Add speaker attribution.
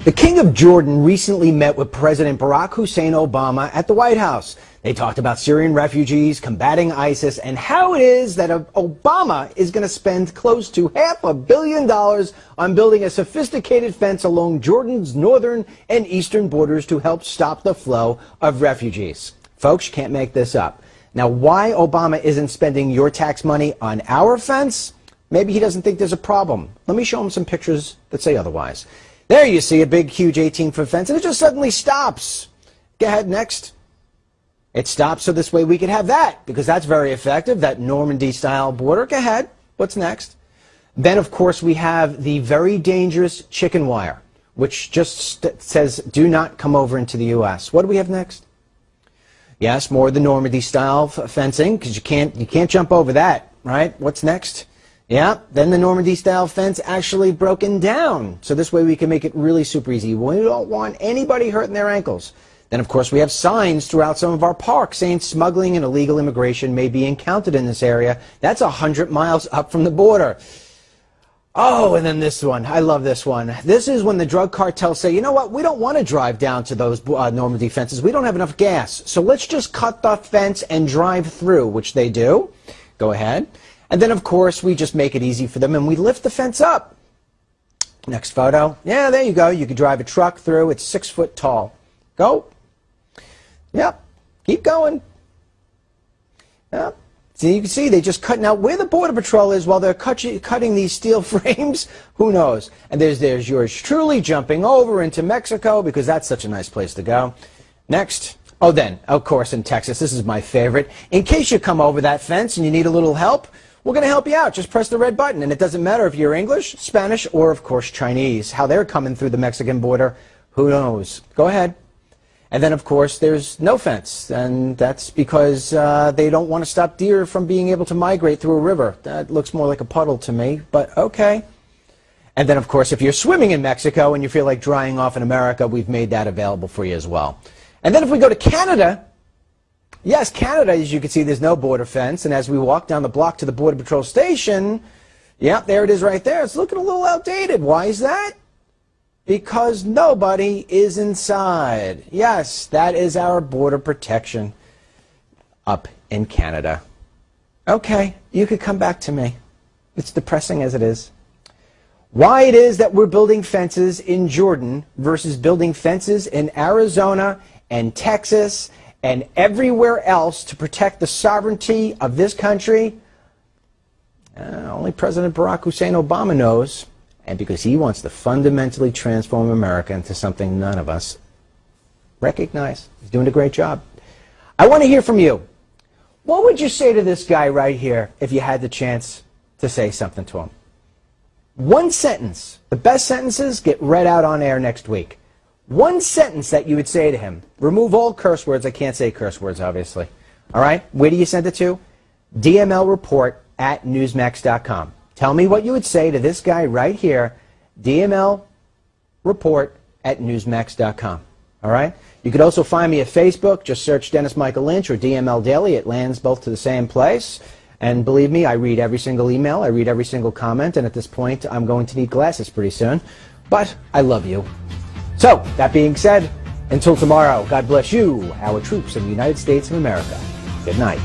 Speaker 1: The King of Jordan recently met with President Barack Hussein Obama at the White House. They talked about Syrian refugees, combating ISIS, and how it is that Obama is going to spend close to $500 million on building a sophisticated fence along Jordan's northern and eastern borders to help stop the flow of refugees. Folks, you can't make this up. Now, why Obama isn't spending your tax money on our fence? Maybe he doesn't think there's a problem. Let me show him some pictures that say otherwise. There you see a big, huge 18-foot fence, and it just suddenly stops. Go ahead, next. It stops so this way we can have that, because that's very effective, that Normandy-style border. Go ahead. What's next? Then, of course, we have the very dangerous chicken wire, which just says, do not come over into the U.S. What do we have next? Yes, more of the Normandy-style fencing, because you can't jump over that, right? What's next? Yeah, then the Normandy-style fence actually broken down. So this way we can make it really super easy. We don't want anybody hurting their ankles. Then, of course, we have signs throughout some of our parks saying smuggling and illegal immigration may be encountered in this area. That's 100 miles up from the border. Oh, and then this one. I love this one. This is when the drug cartels say, you know what, we don't want to drive down to those Normandy fences. We don't have enough gas. So let's just cut the fence and drive through, which they do. Go ahead. And then, of course, we just make it easy for them and we lift the fence up. Next photo. Yeah, there you go. You could drive a truck through. It's 6 foot tall. Go. Yep. Keep going. Yep. So you can see they just cut out where the Border Patrol is while they're cutting these steel frames. Who knows? And there's yours truly jumping over into Mexico because that's such a nice place to go. Next. Oh, then, of course, in Texas, this is my favorite. In case you come over that fence and you need a little help, we're going to help you out. Just press the red button. And it doesn't matter if you're English, Spanish, or, of course, Chinese. How they're coming through the Mexican border, who knows? Go ahead. And then, of course, there's no fence. And that's because they don't want to stop deer from being able to migrate through a river. That looks more like a puddle to me, but okay. And then, of course, if you're swimming in Mexico and you feel like drying off in America, we've made that available for you as well. And then if we go to Canada, yes, Canada, as you can see, there's no border fence. And as we walk down the block to the Border Patrol station, yeah, there it is right there. It's looking a little outdated. Why is that? Because nobody is inside. Yes, that is our border protection up in Canada. Okay, you could come back to me. It's depressing as it is. Why it is that we're building fences in Jordan versus building fences in Arizona and Texas and everywhere else to protect the sovereignty of this country, only President Barack Hussein Obama knows, and because he wants to fundamentally transform America into something none of us recognize. He's doing a great job. I want to hear from you. What would you say to this guy right here if you had the chance to say something to him? One sentence. The best sentences get read out on air next week. One sentence that you would say to him. Remove all curse words. I can't say curse words, obviously. All right? Where do you send it to? DMLreport@newsmax.com. Tell me what you would say to this guy right here. DMLreport@newsmax.com. All right? You could also find me at Facebook. Just search Dennis Michael Lynch or DML Daily. It lands both to the same place. And believe me, I read every single email. I read every single comment. And at this point, I'm going to need glasses pretty soon. But I love you. So, that being said, until tomorrow, God bless you, our troops in the United States of America. Good night.